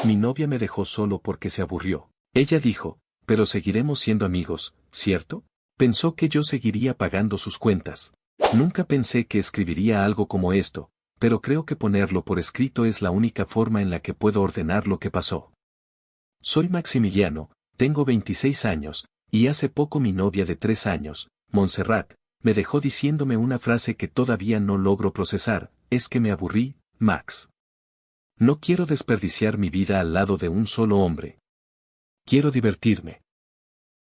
Mi novia me dejó solo porque se aburrió. Ella dijo, pero seguiremos siendo amigos, ¿cierto? Pensó que yo seguiría pagando sus cuentas. Nunca pensé que escribiría algo como esto, pero creo que ponerlo por escrito es la única forma en la que puedo ordenar lo que pasó. Soy Maximiliano, tengo 26 años, y hace poco mi novia de 3 años, Montserrat, me dejó diciéndome una frase que todavía no logro procesar, es que me aburrí, Max. No quiero desperdiciar mi vida al lado de un solo hombre. Quiero divertirme.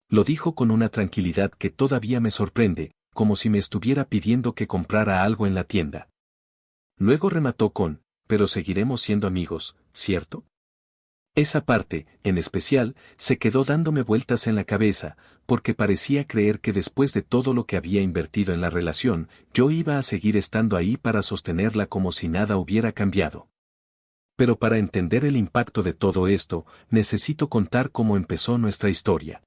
Lo dijo con una tranquilidad que todavía me sorprende, como si me estuviera pidiendo que comprara algo en la tienda. Luego remató con, pero seguiremos siendo amigos, ¿cierto? Esa parte, en especial, se quedó dándome vueltas en la cabeza, porque parecía creer que después de todo lo que había invertido en la relación, yo iba a seguir estando ahí para sostenerla como si nada hubiera cambiado. Pero para entender el impacto de todo esto, necesito contar cómo empezó nuestra historia.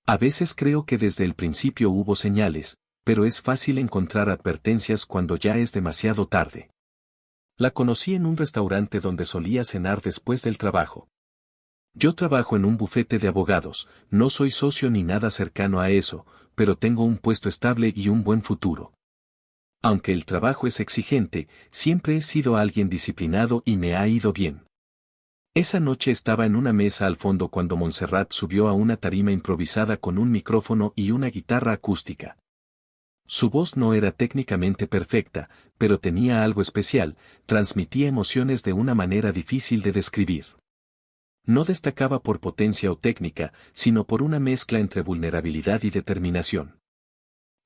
A veces creo que desde el principio hubo señales, pero es fácil encontrar advertencias cuando ya es demasiado tarde. La conocí en un restaurante donde solía cenar después del trabajo. Yo trabajo en un bufete de abogados, no soy socio ni nada cercano a eso, pero tengo un puesto estable y un buen futuro. Aunque el trabajo es exigente, siempre he sido alguien disciplinado y me ha ido bien. Esa noche estaba en una mesa al fondo cuando Montserrat subió a una tarima improvisada con un micrófono y una guitarra acústica. Su voz no era técnicamente perfecta, pero tenía algo especial, transmitía emociones de una manera difícil de describir. No destacaba por potencia o técnica, sino por una mezcla entre vulnerabilidad y determinación.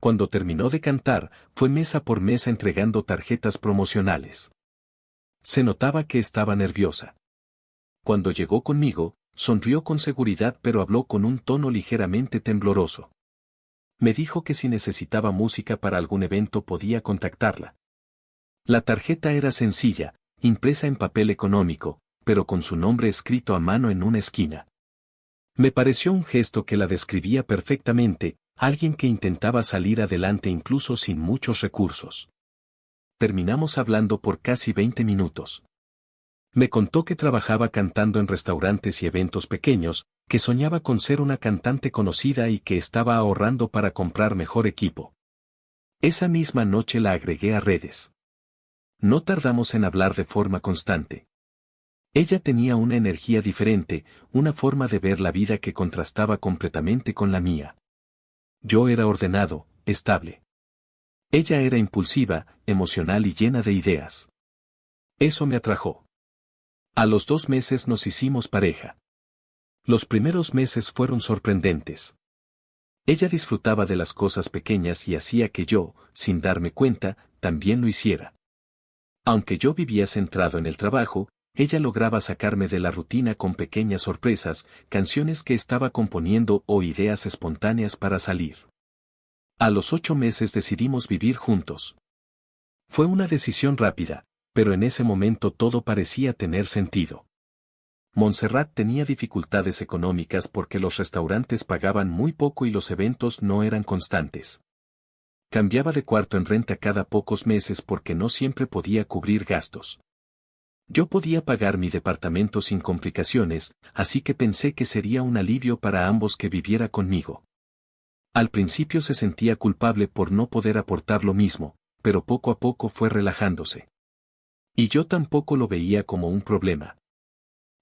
Cuando terminó de cantar, fue mesa por mesa entregando tarjetas promocionales. Se notaba que estaba nerviosa. Cuando llegó conmigo, sonrió con seguridad pero habló con un tono ligeramente tembloroso. Me dijo que si necesitaba música para algún evento podía contactarla. La tarjeta era sencilla, impresa en papel económico, pero con su nombre escrito a mano en una esquina. Me pareció un gesto que la describía perfectamente, alguien que intentaba salir adelante incluso sin muchos recursos. Terminamos hablando por casi 20 minutos. Me contó que trabajaba cantando en restaurantes y eventos pequeños, que soñaba con ser una cantante conocida y que estaba ahorrando para comprar mejor equipo. Esa misma noche la agregué a redes. No tardamos en hablar de forma constante. Ella tenía una energía diferente, una forma de ver la vida que contrastaba completamente con la mía. Yo era ordenado, estable. Ella era impulsiva, emocional y llena de ideas. Eso me atrajo. A los 2 meses nos hicimos pareja. Los primeros meses fueron sorprendentes. Ella disfrutaba de las cosas pequeñas y hacía que yo, sin darme cuenta, también lo hiciera. Aunque yo vivía centrado en el trabajo, ella lograba sacarme de la rutina con pequeñas sorpresas, canciones que estaba componiendo o ideas espontáneas para salir. A los 8 meses decidimos vivir juntos. Fue una decisión rápida, pero en ese momento todo parecía tener sentido. Montserrat tenía dificultades económicas porque los restaurantes pagaban muy poco y los eventos no eran constantes. Cambiaba de cuarto en renta cada pocos meses porque no siempre podía cubrir gastos. Yo podía pagar mi departamento sin complicaciones, así que pensé que sería un alivio para ambos que viviera conmigo. Al principio se sentía culpable por no poder aportar lo mismo, pero poco a poco fue relajándose. Y yo tampoco lo veía como un problema.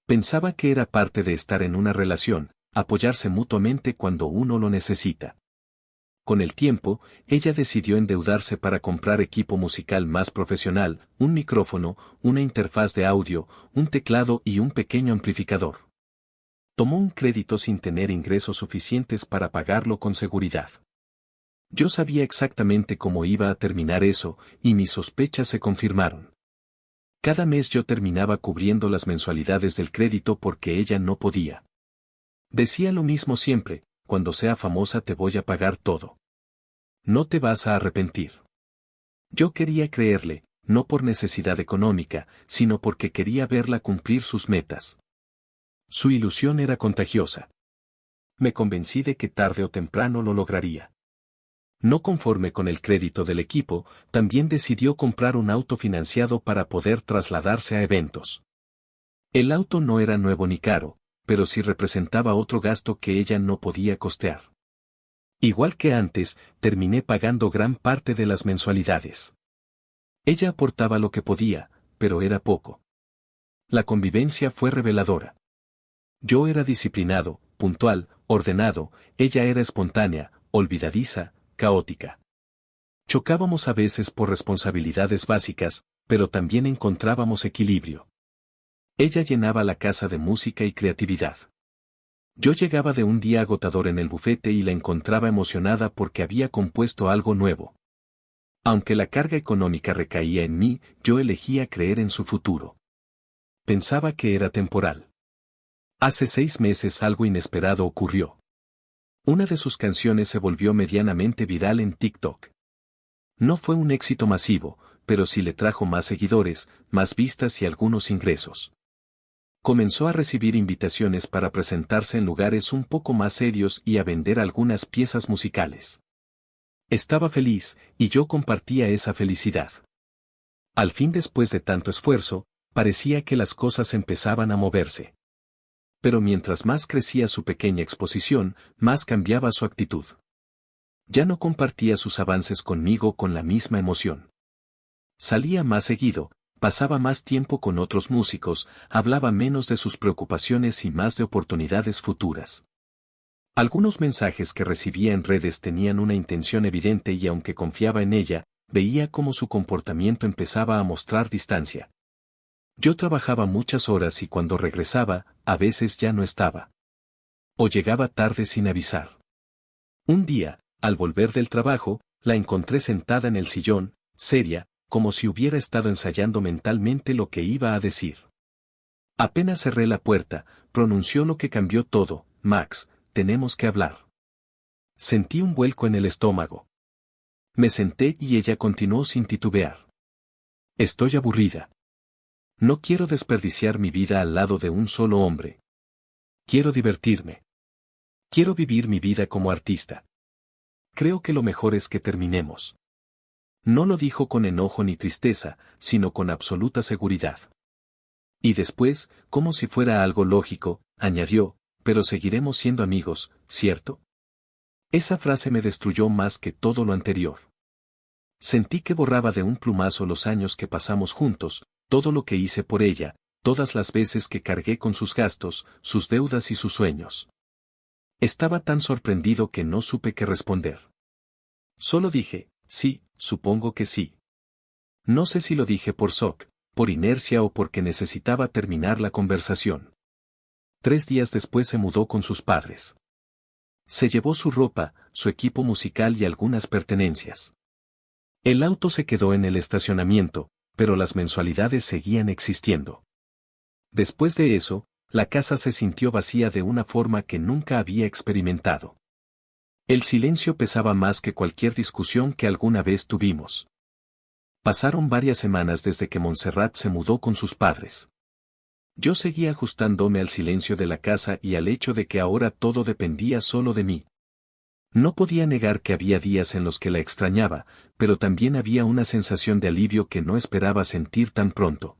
Pensaba que era parte de estar en una relación, apoyarse mutuamente cuando uno lo necesita. Con el tiempo, ella decidió endeudarse para comprar equipo musical más profesional, un micrófono, una interfaz de audio, un teclado y un pequeño amplificador. Tomó un crédito sin tener ingresos suficientes para pagarlo con seguridad. Yo sabía exactamente cómo iba a terminar eso, y mis sospechas se confirmaron. Cada mes yo terminaba cubriendo las mensualidades del crédito porque ella no podía. Decía lo mismo siempre, cuando sea famosa te voy a pagar todo. No te vas a arrepentir. Yo quería creerle, no por necesidad económica, sino porque quería verla cumplir sus metas. Su ilusión era contagiosa. Me convencí de que tarde o temprano lo lograría. No conforme con el crédito del equipo, también decidió comprar un auto financiado para poder trasladarse a eventos. El auto no era nuevo ni caro, pero sí representaba otro gasto que ella no podía costear. Igual que antes, terminé pagando gran parte de las mensualidades. Ella aportaba lo que podía, pero era poco. La convivencia fue reveladora. Yo era disciplinado, puntual, ordenado, ella era espontánea, olvidadiza, caótica. Chocábamos a veces por responsabilidades básicas, pero también encontrábamos equilibrio. Ella llenaba la casa de música y creatividad. Yo llegaba de un día agotador en el bufete y la encontraba emocionada porque había compuesto algo nuevo. Aunque la carga económica recaía en mí, yo elegía creer en su futuro. Pensaba que era temporal. Hace 6 meses algo inesperado ocurrió. Una de sus canciones se volvió medianamente viral en TikTok. No fue un éxito masivo, pero sí le trajo más seguidores, más vistas y algunos ingresos. Comenzó a recibir invitaciones para presentarse en lugares un poco más serios y a vender algunas piezas musicales. Estaba feliz, y yo compartía esa felicidad. Al fin, después de tanto esfuerzo, parecía que las cosas empezaban a moverse. Pero mientras más crecía su pequeña exposición, más cambiaba su actitud. Ya no compartía sus avances conmigo con la misma emoción. Salía más seguido, pasaba más tiempo con otros músicos, hablaba menos de sus preocupaciones y más de oportunidades futuras. Algunos mensajes que recibía en redes tenían una intención evidente y aunque confiaba en ella, veía cómo su comportamiento empezaba a mostrar distancia. Yo trabajaba muchas horas y cuando regresaba, a veces ya no estaba. O llegaba tarde sin avisar. Un día, al volver del trabajo, la encontré sentada en el sillón, seria, como si hubiera estado ensayando mentalmente lo que iba a decir. Apenas cerré la puerta, pronunció lo que cambió todo: Max, tenemos que hablar. Sentí un vuelco en el estómago. Me senté y ella continuó sin titubear. Estoy aburrida. No quiero desperdiciar mi vida al lado de un solo hombre. Quiero divertirme. Quiero vivir mi vida como artista. Creo que lo mejor es que terminemos. No lo dijo con enojo ni tristeza, sino con absoluta seguridad. Y después, como si fuera algo lógico, añadió: pero seguiremos siendo amigos, ¿cierto? Esa frase me destruyó más que todo lo anterior. Sentí que borraba de un plumazo los años que pasamos juntos, todo lo que hice por ella, todas las veces que cargué con sus gastos, sus deudas y sus sueños. Estaba tan sorprendido que no supe qué responder. Solo dije: sí, supongo que sí. No sé si lo dije por shock, por inercia o porque necesitaba terminar la conversación. 3 días después se mudó con sus padres. Se llevó su ropa, su equipo musical y algunas pertenencias. El auto se quedó en el estacionamiento, pero las mensualidades seguían existiendo. Después de eso, la casa se sintió vacía de una forma que nunca había experimentado. El silencio pesaba más que cualquier discusión que alguna vez tuvimos. Pasaron varias semanas desde que Montserrat se mudó con sus padres. Yo seguía ajustándome al silencio de la casa y al hecho de que ahora todo dependía solo de mí. No podía negar que había días en los que la extrañaba, pero también había una sensación de alivio que no esperaba sentir tan pronto.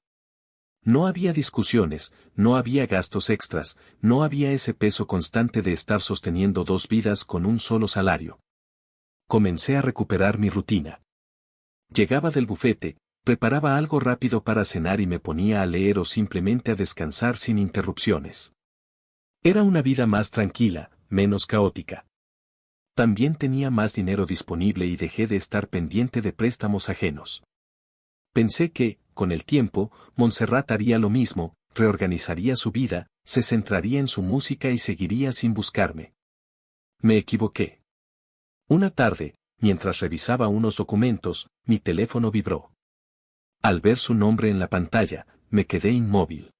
No había discusiones, no había gastos extras, no había ese peso constante de estar sosteniendo 2 vidas con un solo salario. Comencé a recuperar mi rutina. Llegaba del bufete, preparaba algo rápido para cenar y me ponía a leer o simplemente a descansar sin interrupciones. Era una vida más tranquila, menos caótica. También tenía más dinero disponible y dejé de estar pendiente de préstamos ajenos. Pensé que, con el tiempo, Montserrat haría lo mismo, reorganizaría su vida, se centraría en su música y seguiría sin buscarme. Me equivoqué. Una tarde, mientras revisaba unos documentos, mi teléfono vibró. Al ver su nombre en la pantalla, me quedé inmóvil.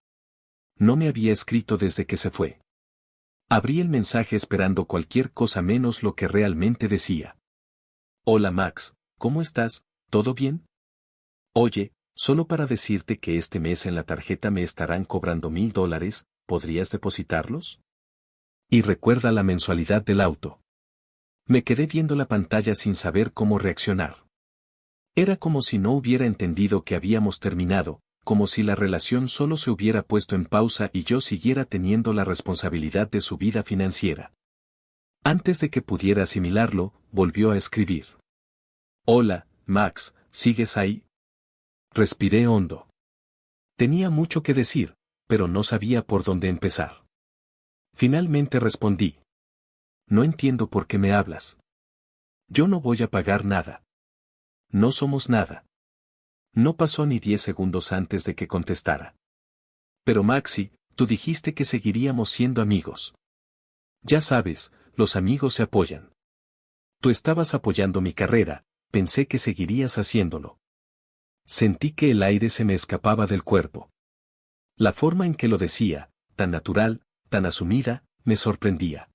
No me había escrito desde que se fue. Abrí el mensaje esperando cualquier cosa menos lo que realmente decía. Hola Max, ¿cómo estás? ¿Todo bien? Oye, solo para decirte que este mes en la tarjeta me estarán cobrando $1000, ¿podrías depositarlos? Y recuerda la mensualidad del auto. Me quedé viendo la pantalla sin saber cómo reaccionar. Era como si no hubiera entendido que habíamos terminado, como si la relación solo se hubiera puesto en pausa y yo siguiera teniendo la responsabilidad de su vida financiera. Antes de que pudiera asimilarlo, volvió a escribir. Hola, Max, ¿sigues ahí? Respiré hondo. Tenía mucho que decir, pero no sabía por dónde empezar. Finalmente respondí. No entiendo por qué me hablas. Yo no voy a pagar nada. No somos nada. No pasó ni 10 segundos antes de que contestara. Pero Maxi, tú dijiste que seguiríamos siendo amigos. Ya sabes, los amigos se apoyan. Tú estabas apoyando mi carrera, pensé que seguirías haciéndolo. Sentí que el aire se me escapaba del cuerpo. La forma en que lo decía, tan natural, tan asumida, me sorprendía.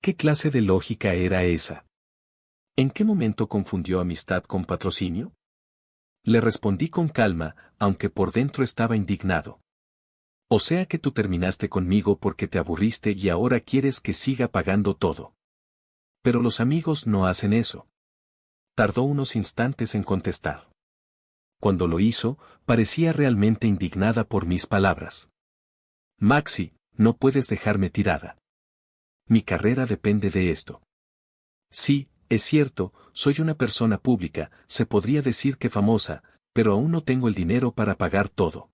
¿Qué clase de lógica era esa? ¿En qué momento confundió amistad con patrocinio? Le respondí con calma, aunque por dentro estaba indignado. O sea que tú terminaste conmigo porque te aburriste y ahora quieres que siga pagando todo. Pero los amigos no hacen eso. Tardó unos instantes en contestar. Cuando lo hizo, parecía realmente indignada por mis palabras. Maxi, no puedes dejarme tirada. Mi carrera depende de esto. Sí, es cierto, soy una persona pública, se podría decir que famosa, pero aún no tengo el dinero para pagar todo.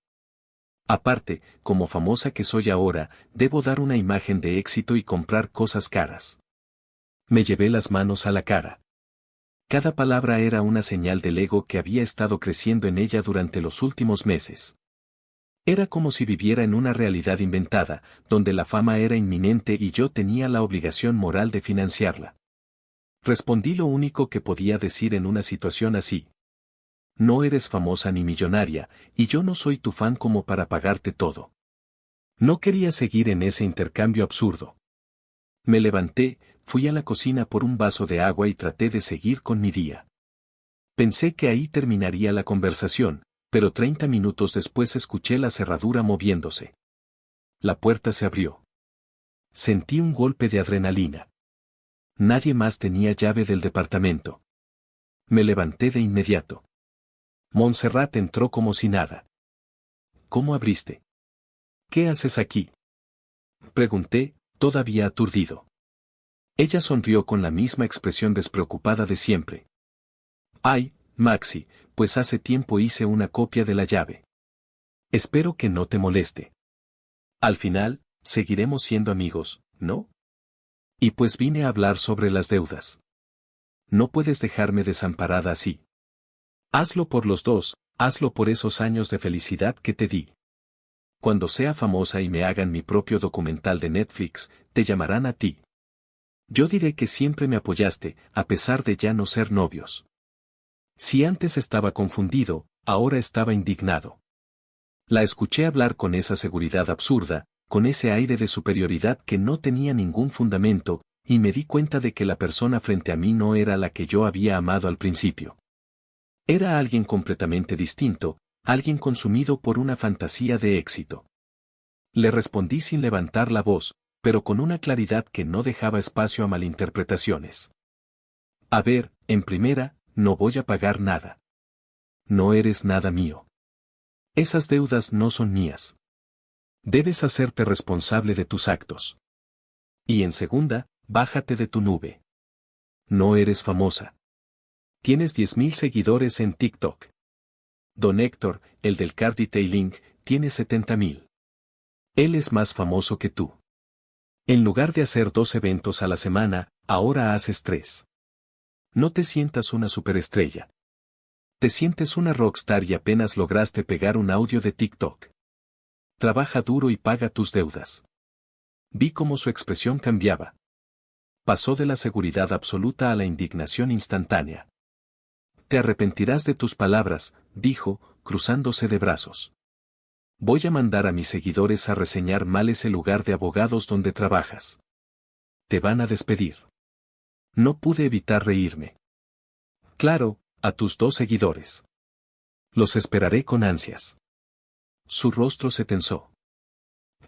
Aparte, como famosa que soy ahora, debo dar una imagen de éxito y comprar cosas caras. Me llevé las manos a la cara. Cada palabra era una señal del ego que había estado creciendo en ella durante los últimos meses. Era como si viviera en una realidad inventada, donde la fama era inminente y yo tenía la obligación moral de financiarla. Respondí lo único que podía decir en una situación así. No eres famosa ni millonaria, y yo no soy tu fan como para pagarte todo. No quería seguir en ese intercambio absurdo. Me levanté, fui a la cocina por un vaso de agua y traté de seguir con mi día. Pensé que ahí terminaría la conversación, pero 30 minutos después escuché la cerradura moviéndose. La puerta se abrió. Sentí un golpe de adrenalina. Nadie más tenía llave del departamento. Me levanté de inmediato. Montserrat entró como si nada. ¿Cómo abriste? ¿Qué haces aquí? Pregunté, todavía aturdido. Ella sonrió con la misma expresión despreocupada de siempre. Ay, Maxi, pues hace tiempo hice una copia de la llave. Espero que no te moleste. Al final, seguiremos siendo amigos, ¿no? Y pues vine a hablar sobre las deudas. No puedes dejarme desamparada así. Hazlo por los dos, hazlo por esos años de felicidad que te di. Cuando sea famosa y me hagan mi propio documental de Netflix, te llamarán a ti. Yo diré que siempre me apoyaste, a pesar de ya no ser novios. Si antes estaba confundido, ahora estaba indignado. La escuché hablar con esa seguridad absurda, con ese aire de superioridad que no tenía ningún fundamento, y me di cuenta de que la persona frente a mí no era la que yo había amado al principio. Era alguien completamente distinto, alguien consumido por una fantasía de éxito. Le respondí sin levantar la voz, pero con una claridad que no dejaba espacio a malinterpretaciones. A ver, en primera, no voy a pagar nada. No eres nada mío. Esas deudas no son mías. Debes hacerte responsable de tus actos. Y en segunda, bájate de tu nube. No eres famosa. Tienes 10.000 seguidores en TikTok. Don Héctor, el del car detailing, tiene 70.000. Él es más famoso que tú. En lugar de hacer 2 eventos a la semana, ahora haces 3. No te sientas una superestrella. Te sientes una rockstar y apenas lograste pegar un audio de TikTok. Trabaja duro y paga tus deudas. Vi cómo su expresión cambiaba. Pasó de la seguridad absoluta a la indignación instantánea. Te arrepentirás de tus palabras, dijo, cruzándose de brazos. Voy a mandar a mis seguidores a reseñar mal ese lugar de abogados donde trabajas. Te van a despedir. No pude evitar reírme. Claro, a tus 2 seguidores. Los esperaré con ansias. Su rostro se tensó.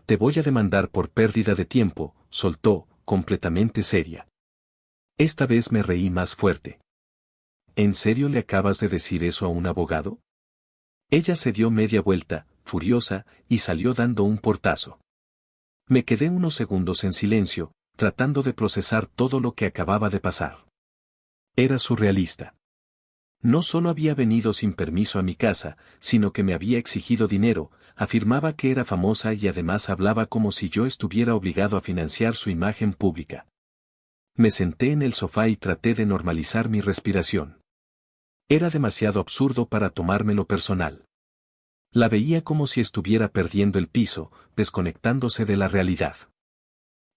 Te voy a demandar por pérdida de tiempo, soltó, completamente seria. Esta vez me reí más fuerte. ¿En serio le acabas de decir eso a un abogado? Ella se dio media vuelta, furiosa, y salió dando un portazo. Me quedé unos segundos en silencio, tratando de procesar todo lo que acababa de pasar. Era surrealista. No solo había venido sin permiso a mi casa, sino que me había exigido dinero, afirmaba que era famosa y además hablaba como si yo estuviera obligado a financiar su imagen pública. Me senté en el sofá y traté de normalizar mi respiración. Era demasiado absurdo para tomármelo personal. La veía como si estuviera perdiendo el piso, desconectándose de la realidad.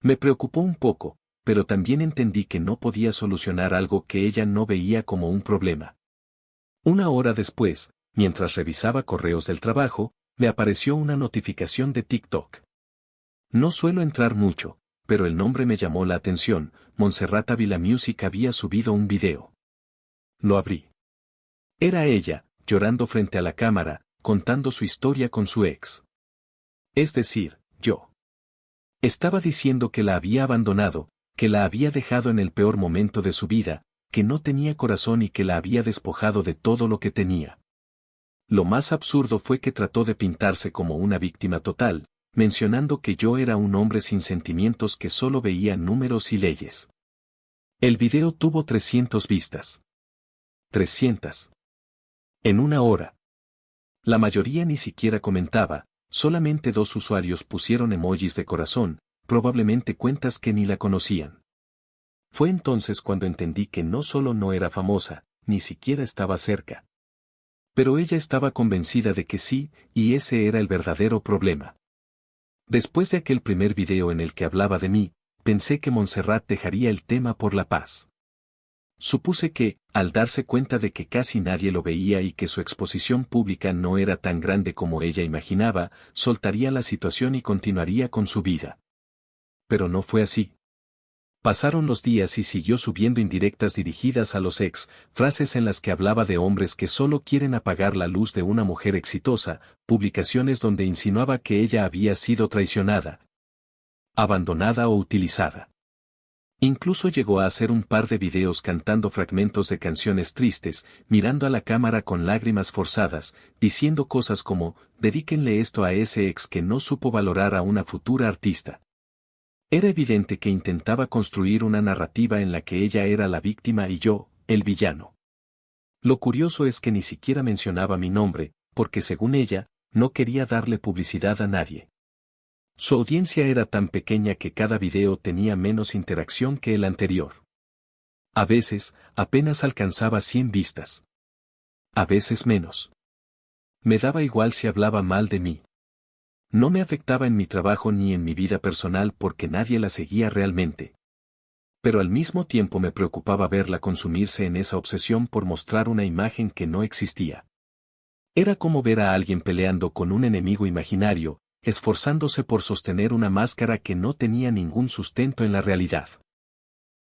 Me preocupó un poco, pero también entendí que no podía solucionar algo que ella no veía como un problema. Una hora después, mientras revisaba correos del trabajo, me apareció una notificación de TikTok. No suelo entrar mucho, pero el nombre me llamó la atención. Montserrat Ávila Music había subido un video. Lo abrí. Era ella, llorando frente a la cámara, contando su historia con su ex. Es decir, yo. Estaba diciendo que la había abandonado, que la había dejado en el peor momento de su vida, que no tenía corazón y que la había despojado de todo lo que tenía. Lo más absurdo fue que trató de pintarse como una víctima total, mencionando que yo era un hombre sin sentimientos que solo veía números y leyes. El video tuvo 300 vistas. 300. En una hora. La mayoría ni siquiera comentaba, solamente 2 usuarios pusieron emojis de corazón, probablemente cuentas que ni la conocían. Fue entonces cuando entendí que no solo no era famosa, ni siquiera estaba cerca. Pero ella estaba convencida de que sí, y ese era el verdadero problema. Después de aquel primer video en el que hablaba de mí, pensé que Montserrat dejaría el tema por la paz. Supuse que, al darse cuenta de que casi nadie lo veía y que su exposición pública no era tan grande como ella imaginaba, soltaría la situación y continuaría con su vida. Pero no fue así. Pasaron los días y siguió subiendo indirectas dirigidas a los ex, frases en las que hablaba de hombres que solo quieren apagar la luz de una mujer exitosa, publicaciones donde insinuaba que ella había sido traicionada, abandonada o utilizada. Incluso llegó a hacer un par de videos cantando fragmentos de canciones tristes, mirando a la cámara con lágrimas forzadas, diciendo cosas como, dedíquenle esto a ese ex que no supo valorar a una futura artista. Era evidente que intentaba construir una narrativa en la que ella era la víctima y yo, el villano. Lo curioso es que ni siquiera mencionaba mi nombre, porque según ella, no quería darle publicidad a nadie. Su audiencia era tan pequeña que cada video tenía menos interacción que el anterior. A veces, apenas alcanzaba 100 vistas. A veces menos. Me daba igual si hablaba mal de mí. No me afectaba en mi trabajo ni en mi vida personal porque nadie la seguía realmente. Pero al mismo tiempo me preocupaba verla consumirse en esa obsesión por mostrar una imagen que no existía. Era como ver a alguien peleando con un enemigo imaginario, esforzándose por sostener una máscara que no tenía ningún sustento en la realidad.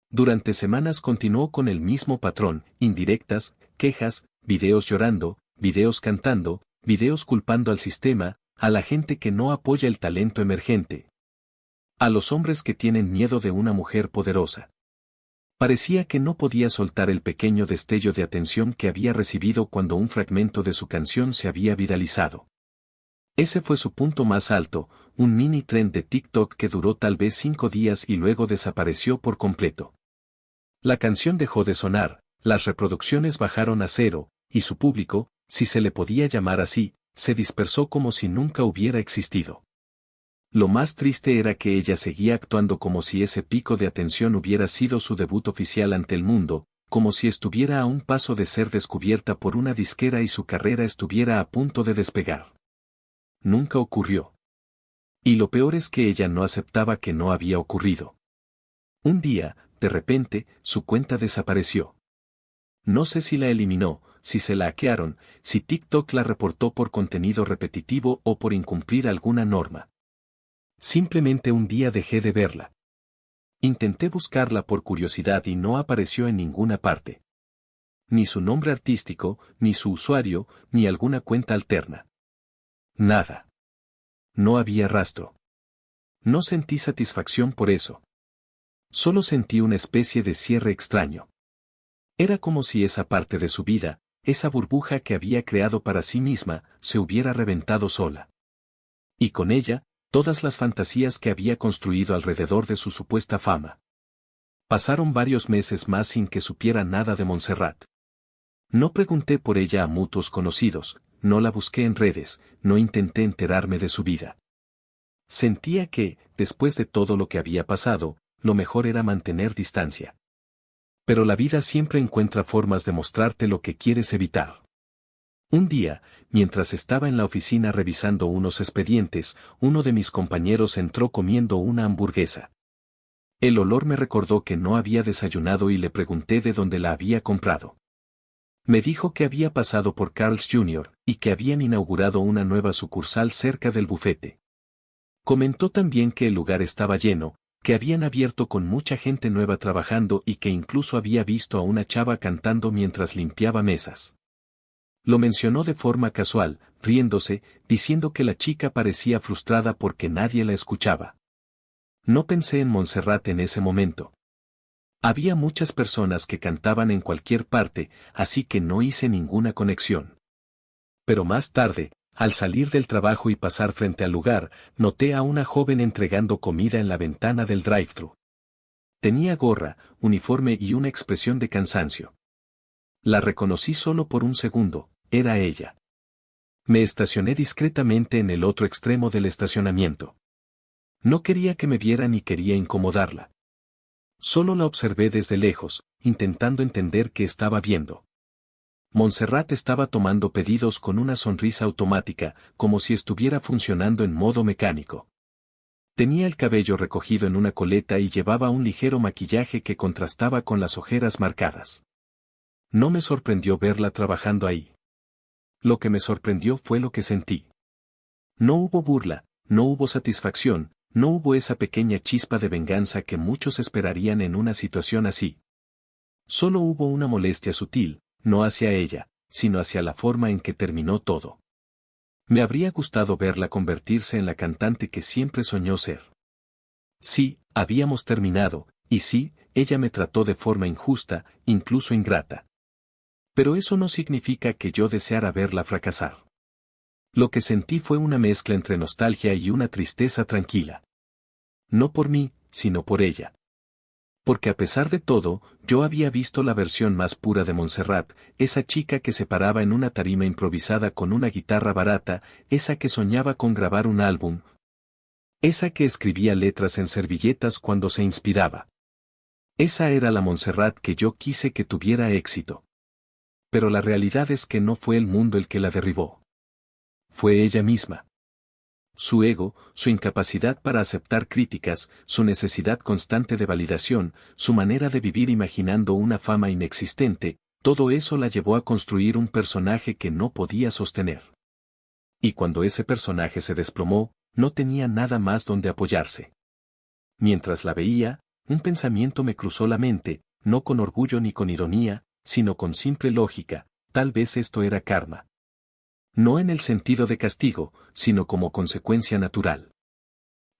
Durante semanas continuó con el mismo patrón, indirectas, quejas, videos llorando, videos cantando, videos culpando al sistema, a la gente que no apoya el talento emergente. A los hombres que tienen miedo de una mujer poderosa. Parecía que no podía soltar el pequeño destello de atención que había recibido cuando un fragmento de su canción se había viralizado. Ese fue su punto más alto, un mini trend de TikTok que duró tal vez 5 días y luego desapareció por completo. La canción dejó de sonar, las reproducciones bajaron a 0, y su público, si se le podía llamar así, se dispersó como si nunca hubiera existido. Lo más triste era que ella seguía actuando como si ese pico de atención hubiera sido su debut oficial ante el mundo, como si estuviera a un paso de ser descubierta por una disquera y su carrera estuviera a punto de despegar. Nunca ocurrió. Y lo peor es que ella no aceptaba que no había ocurrido. Un día, de repente, su cuenta desapareció. No sé si la eliminó, si se la hackearon, si TikTok la reportó por contenido repetitivo o por incumplir alguna norma. Simplemente un día dejé de verla. Intenté buscarla por curiosidad y no apareció en ninguna parte. Ni su nombre artístico, ni su usuario, ni alguna cuenta alterna. Nada. No había rastro. No sentí satisfacción por eso. Solo sentí una especie de cierre extraño. Era como si esa parte de su vida, esa burbuja que había creado para sí misma, se hubiera reventado sola. Y con ella, todas las fantasías que había construido alrededor de su supuesta fama. Pasaron varios meses más sin que supiera nada de Montserrat. No pregunté por ella a mutuos conocidos, no la busqué en redes, no intenté enterarme de su vida. Sentía que, después de todo lo que había pasado, lo mejor era mantener distancia. Pero la vida siempre encuentra formas de mostrarte lo que quieres evitar. Un día, mientras estaba en la oficina revisando unos expedientes, uno de mis compañeros entró comiendo una hamburguesa. El olor me recordó que no había desayunado y le pregunté de dónde la había comprado. Me dijo que había pasado por Carl's Jr. y que habían inaugurado una nueva sucursal cerca del bufete. Comentó también que el lugar estaba lleno, que habían abierto con mucha gente nueva trabajando y que incluso había visto a una chava cantando mientras limpiaba mesas. Lo mencionó de forma casual, riéndose, diciendo que la chica parecía frustrada porque nadie la escuchaba. No pensé en Montserrat en ese momento. Había muchas personas que cantaban en cualquier parte, así que no hice ninguna conexión. Pero más tarde, al salir del trabajo y pasar frente al lugar, noté a una joven entregando comida en la ventana del drive-thru. Tenía gorra, uniforme y una expresión de cansancio. La reconocí solo por un segundo, era ella. Me estacioné discretamente en el otro extremo del estacionamiento. No quería que me viera ni quería incomodarla. Solo la observé desde lejos, intentando entender qué estaba viendo. Montserrat estaba tomando pedidos con una sonrisa automática, como si estuviera funcionando en modo mecánico. Tenía el cabello recogido en una coleta y llevaba un ligero maquillaje que contrastaba con las ojeras marcadas. No me sorprendió verla trabajando ahí. Lo que me sorprendió fue lo que sentí. No hubo burla, no hubo satisfacción, no hubo esa pequeña chispa de venganza que muchos esperarían en una situación así. Solo hubo una molestia sutil, no hacia ella, sino hacia la forma en que terminó todo. Me habría gustado verla convertirse en la cantante que siempre soñó ser. Sí, habíamos terminado, y sí, ella me trató de forma injusta, incluso ingrata. Pero eso no significa que yo deseara verla fracasar. Lo que sentí fue una mezcla entre nostalgia y una tristeza tranquila. No por mí, sino por ella. Porque a pesar de todo, yo había visto la versión más pura de Montserrat, esa chica que se paraba en una tarima improvisada con una guitarra barata, esa que soñaba con grabar un álbum, esa que escribía letras en servilletas cuando se inspiraba. Esa era la Montserrat que yo quise que tuviera éxito. Pero la realidad es que no fue el mundo el que la derribó. Fue ella misma. Su ego, su incapacidad para aceptar críticas, su necesidad constante de validación, su manera de vivir imaginando una fama inexistente, todo eso la llevó a construir un personaje que no podía sostener. Y cuando ese personaje se desplomó, no tenía nada más donde apoyarse. Mientras la veía, un pensamiento me cruzó la mente, no con orgullo ni con ironía, sino con simple lógica, tal vez esto era karma. No en el sentido de castigo, sino como consecuencia natural.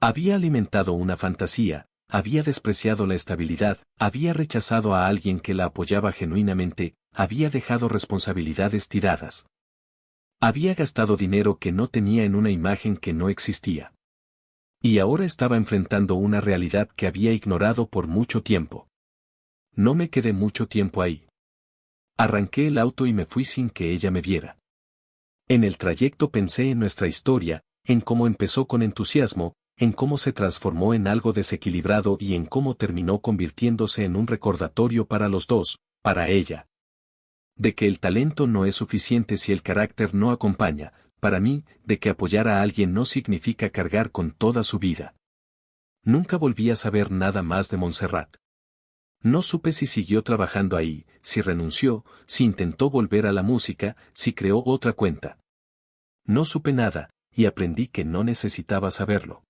Había alimentado una fantasía, había despreciado la estabilidad, había rechazado a alguien que la apoyaba genuinamente, había dejado responsabilidades tiradas. Había gastado dinero que no tenía en una imagen que no existía. Y ahora estaba enfrentando una realidad que había ignorado por mucho tiempo. No me quedé mucho tiempo ahí. Arranqué el auto y me fui sin que ella me viera. En el trayecto pensé en nuestra historia, en cómo empezó con entusiasmo, en cómo se transformó en algo desequilibrado y en cómo terminó convirtiéndose en un recordatorio para los dos, para ella. De que el talento no es suficiente si el carácter no acompaña, para mí, de que apoyar a alguien no significa cargar con toda su vida. Nunca volví a saber nada más de Montserrat. No supe si siguió trabajando ahí, si renunció, si intentó volver a la música, si creó otra cuenta. No supe nada, y aprendí que no necesitaba saberlo.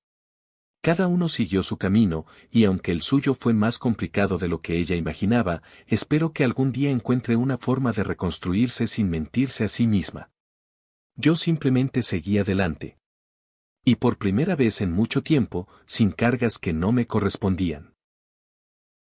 Cada uno siguió su camino, y aunque el suyo fue más complicado de lo que ella imaginaba, espero que algún día encuentre una forma de reconstruirse sin mentirse a sí misma. Yo simplemente seguí adelante. Y por primera vez en mucho tiempo, sin cargas que no me correspondían.